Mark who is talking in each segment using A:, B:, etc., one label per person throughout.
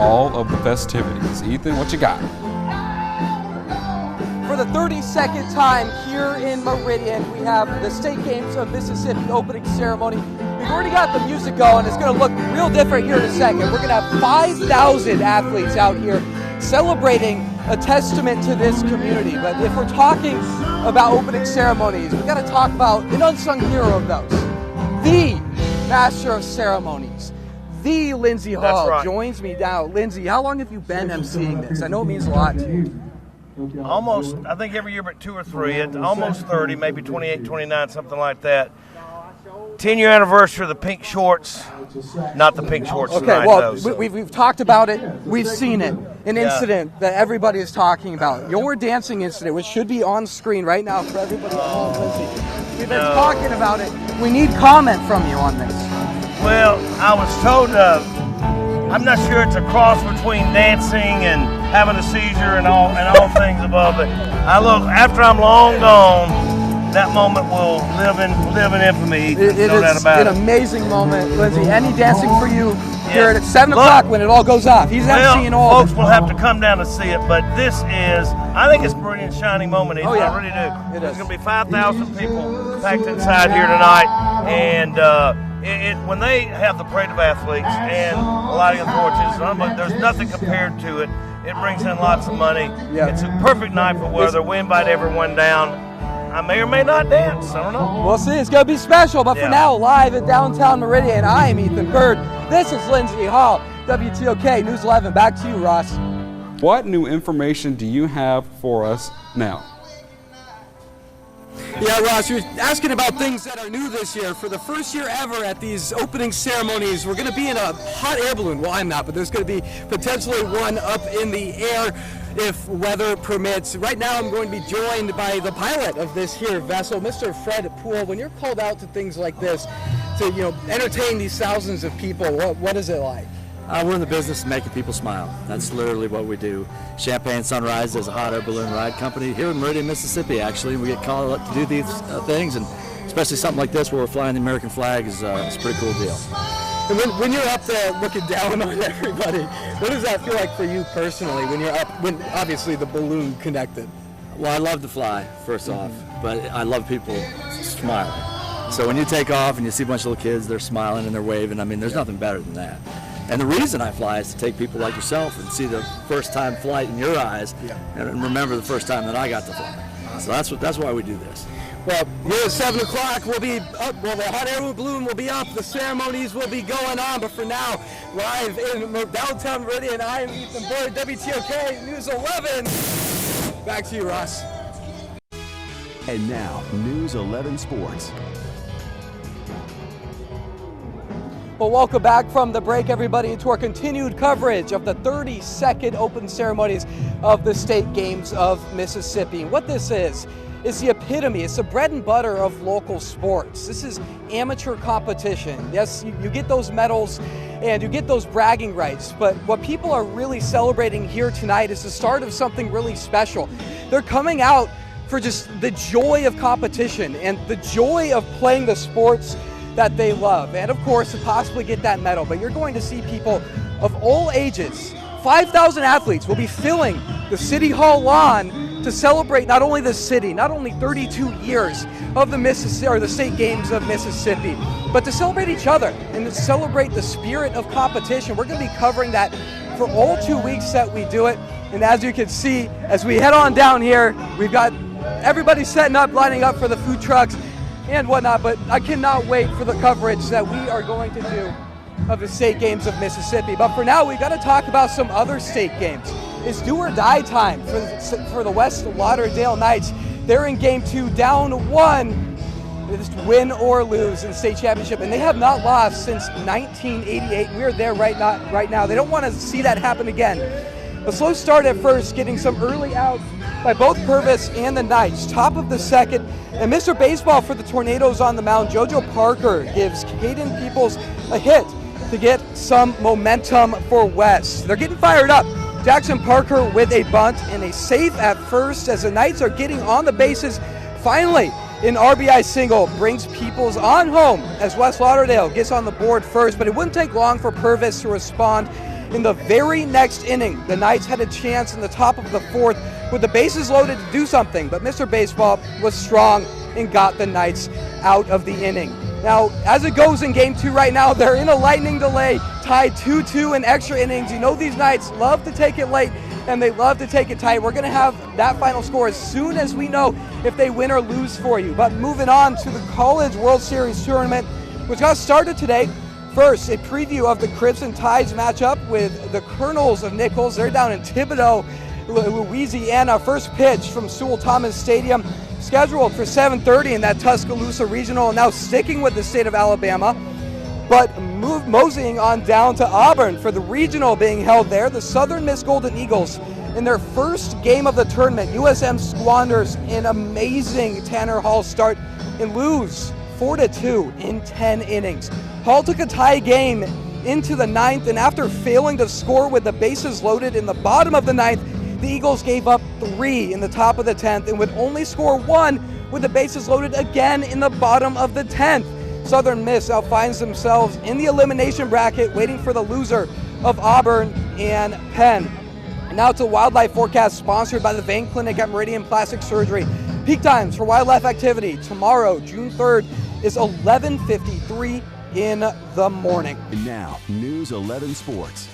A: all of the festivities. Ethan, what you got?
B: For the 32nd time here in Meridian, we have the State Games of Mississippi opening ceremony. We've already got the music going. It's going to look real different here in a second. We're going to have 5,000 athletes out here celebrating a testament to this community. But if we're talking about opening ceremonies, we've got to talk about an unsung hero of those. The Master of Ceremonies, the Lindsey Hall,
C: right.
B: joins me now. Lindsey, how long have you been emceeing this? I know it means a lot to you.
C: Almost, I think every year but 2 or 3. It's almost 30, maybe 28, 29, something like that. 10-year anniversary of the pink shorts. Not the pink shorts
B: Okay,
C: tonight,
B: well,
C: though, so.
B: we've talked about it. We've seen it. An incident that everybody is talking about. Your dancing incident, which should be on screen right now for everybody at home, Lindsey. We've been talking about it. We need comment from you on this.
C: Well, I was told, I'm not sure it's a cross between dancing and having a seizure and all things above, but after I'm long gone, that moment will live in infamy. No doubt about it.
B: It is an amazing moment, Lindsey. Any dancing for you here at 7 o'clock when it all goes off? He's emceeing all
C: folks
B: of it.
C: will have to come down to see it, but this is, I think it's Meridian's shining moment.
B: Oh, yeah.
C: I really do. There's
B: is.
C: going to be 5,000 people packed inside here tonight, and when they have the parade of athletes and lighting of torches, there's nothing compared to it. It brings in lots of money.
B: Yeah.
C: It's a perfect night for weather. We invite everyone down. I may or may not dance. I don't know.
B: We'll see. It's going to be special. But
C: Yeah.
B: for now, live at downtown Meridian, I am Ethan Bird. This is Lindsey Hall, WTOK News 11. Back to you, Ross.
A: What new information do you have for us now?
B: Yeah, Ross, you're asking about things that are new this year. For the first year ever at these opening ceremonies, we're going to be in a hot air balloon. Well, I'm not, but there's going to be potentially one up in the air if weather permits. Right now, I'm going to be joined by the pilot of this here vessel, Mr. Fred Poole. When you're called out to things like this, to entertain these thousands of people, what is it like?
D: We're in the business of making people smile. That's literally what we do. Champagne Sunrise is a hot air balloon ride company here in Meridian, Mississippi, actually. We get called up to do these things, and especially something like this where we're flying the American flag is a pretty cool deal.
B: And when you're up there looking down on everybody, what does that feel like for you personally when you're up, when obviously the balloon connected?
D: Well, I love to fly, first off, but I love people smiling. So when you take off and you see a bunch of little kids, they're smiling and they're waving, I mean, there's nothing better than that. And the reason I fly is to take people like yourself and see the first time flight in your eyes, and remember the first time that I got to fly. So that's why we do this.
B: Well, here at 7 o'clock, we'll be up. Well, the hot air balloon will be up. The ceremonies will be going on. But for now, live in downtown Meridian, I am Ethan Boyd, WTOK News 11. Back to you, Ross.
E: And now, News 11 Sports.
B: Well, welcome back from the break, everybody, to our continued coverage of the 32nd open ceremonies of the State Games of Mississippi. What this is the epitome, it's the bread and butter of local sports. This is amateur competition. Yes, you get those medals and you get those bragging rights, but what people are really celebrating here tonight is the start of something really special. They're coming out for just the joy of competition and the joy of playing the sports that they love, and of course to possibly get that medal. But you're going to see people of all ages. 5,000 athletes will be filling the City Hall lawn to celebrate not only the city, not only 32 years of the State Games of Mississippi, but to celebrate each other and to celebrate the spirit of competition. We're going to be covering that for all 2 weeks that we do it. And as you can see, as we head on down here, we've got everybody setting up, lining up for the food trucks and whatnot, but I cannot wait for the coverage that we are going to do of the State Games of Mississippi. But for now, we got to talk about some other state games. It's do or die time for the West Lauderdale Knights. They're in game 2, down 1. They just win or lose in the state championship, and they have not lost since 1988. We're there right now. They don't want to see that happen again. A slow start at first, getting some early outs by both Purvis and the Knights. Top of the second, and Mr. Baseball for the Tornadoes on the mound, JoJo Parker gives Caden Peoples a hit to get some momentum for West. They're getting fired up. Jackson Parker with a bunt and a save at first as the Knights are getting on the bases. Finally, an RBI single brings Peoples on home as West Lauderdale gets on the board first, but it wouldn't take long for Purvis to respond In the very next inning, the Knights had a chance in the top of the fourth with the bases loaded to do something, but Mr. Baseball was strong and got the Knights out of the inning. Now, as it goes in game 2 right now, they're in a lightning delay, tied 2-2 in extra innings. You know these Knights love to take it late, and they love to take it tight. We're going to have that final score as soon as we know if they win or lose for you. But moving on to the College World Series tournament, which got started today. First, a preview of the Crimson Tides matchup with the Colonels of Nichols. They're down in Thibodaux, Louisiana. First pitch from Sewell Thomas Stadium, scheduled for 7:30 in that Tuscaloosa Regional. And now sticking with the state of Alabama, but moseying on down to Auburn for the regional being held there. The Southern Miss Golden Eagles, in their first game of the tournament, USM squanders an amazing Tanner Hall start and lose 4-2 in 10 innings. Hall took a tie game into the 9th, and after failing to score with the bases loaded in the bottom of the 9th, the Eagles gave up 3 in the top of the 10th and would only score 1 with the bases loaded again in the bottom of the 10th. Southern Miss now finds themselves in the elimination bracket, waiting for the loser of Auburn and Penn. And now to wildlife forecast sponsored by the Vein Clinic at Meridian Plastic Surgery. Peak times for wildlife activity tomorrow, June 3rd, is 11:53 in the morning.
E: And now, News 11 Sports.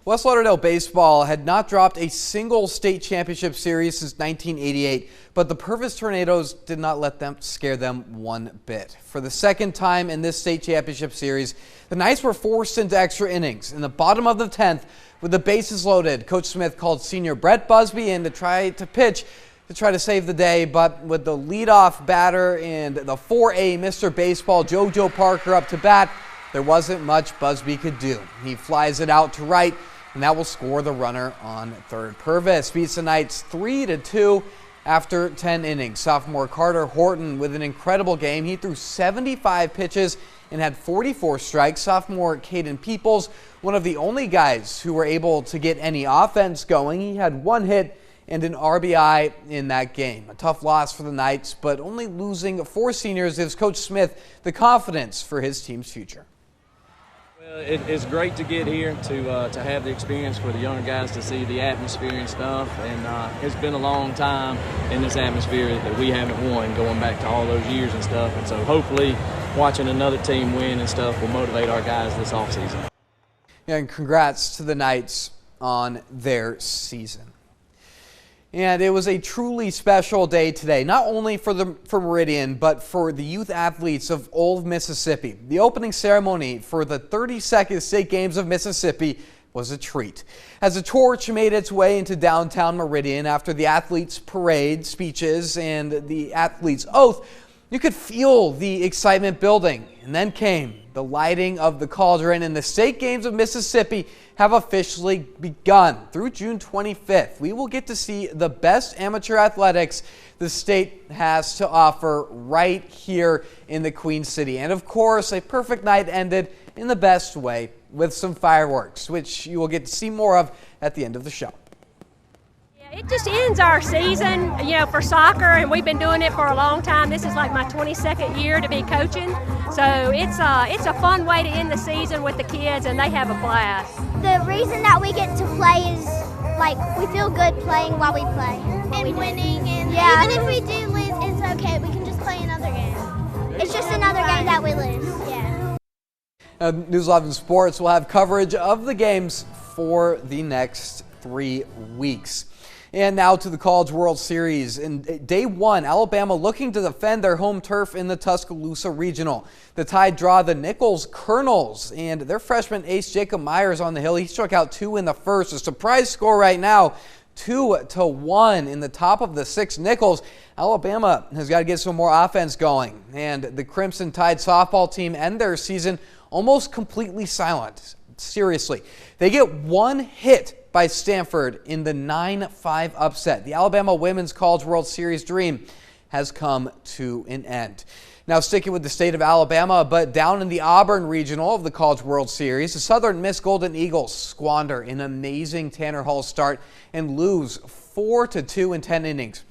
B: West Lauderdale baseball had not dropped a single state championship series since 1988, but the Purvis Tornadoes did not let them scare them one bit. For the second time in this state championship series, the Knights were forced into extra innings. In the bottom of the 10th, with the bases loaded, Coach Smith called senior Brett Busby in to try to save the day, but with the leadoff batter and the 4A Mr. Baseball, JoJo Parker, up to bat, there wasn't much Busby could do. He flies it out to right, and that will score the runner on third. Purvis beats the Knights 3-2 after 10 innings. Sophomore Carter Horton with an incredible game. He threw 75 pitches and had 44 strikes. Sophomore Caden Peoples, one of the only guys who were able to get any offense going. He had 1 hit and an RBI in that game. A tough loss for the Knights, but only losing 4 seniors gives Coach Smith the confidence for his team's future.
F: It's great to get here to have the experience for the younger guys to see the atmosphere and stuff, and it's been a long time in this atmosphere that we haven't won, going back to all those years and stuff, and so hopefully watching another team win and stuff will motivate our guys this offseason.
B: Yeah, and congrats to the Knights on their season. And it was a truly special day today, not only for Meridian, but for the youth athletes of Old Mississippi. The opening ceremony for the 32nd State Games of Mississippi was a treat. As the torch made its way into downtown Meridian after the athletes' parade, speeches, and the athletes' oath, you could feel the excitement building. And then came the lighting of the cauldron, and the State Games of Mississippi have officially begun. Through June 25th, we will get to see the best amateur athletics the state has to offer right here in the Queen City. And of course, a perfect night ended in the best way with some fireworks, which you will get to see more of at the end of the show.
G: It just ends our season, for soccer, and we've been doing it for a long time. This is like my 22nd year to be coaching, so it's a fun way to end the season with the kids, and they have a blast.
H: The reason that we get to play is, we feel good playing while we play. And winning, and even if we do lose, it's okay. We can just play another game. It's just another game that we lose,
B: News 11 Sports will have coverage of the games for the next 3 weeks. And now to the College World Series. In day 1, Alabama looking to defend their home turf in the Tuscaloosa Regional. The Tide draw the Nichols Colonels, and their freshman ace Jacob Myers on the hill. He struck out 2 in the first. A surprise score right now, 2-1 in the top of the 6th. Nichols. Alabama has got to get some more offense going. And the Crimson Tide softball team end their season almost completely silent. Seriously, they get 1 hit by Stanford in the 9-5 upset. The Alabama Women's College World Series dream has come to an end. Now sticking with the state of Alabama, but down in the Auburn Regional of the College World Series, the Southern Miss Golden Eagles squander an amazing Tanner Hall start and lose 4-2 in 10 innings.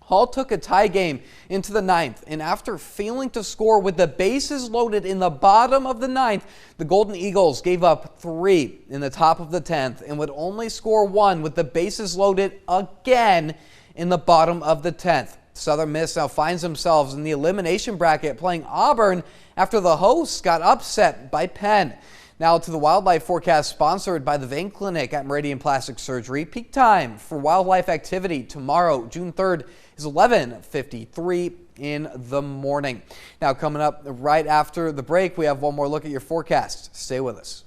B: Hall took a tie game into the 9th, and after failing to score with the bases loaded in the bottom of the 9th, the Golden Eagles gave up 3 in the top of the 10th and would only score 1 with the bases loaded again in the bottom of the 10th. Southern Miss now finds themselves in the elimination bracket playing Auburn after the hosts got upset by Penn. Now to the wildlife forecast sponsored by the Vein Clinic at Meridian Plastic Surgery. Peak time for wildlife activity tomorrow, June 3rd, is 11:53 in the morning. Now coming up right after the break, we have one more look at your forecast. Stay with us.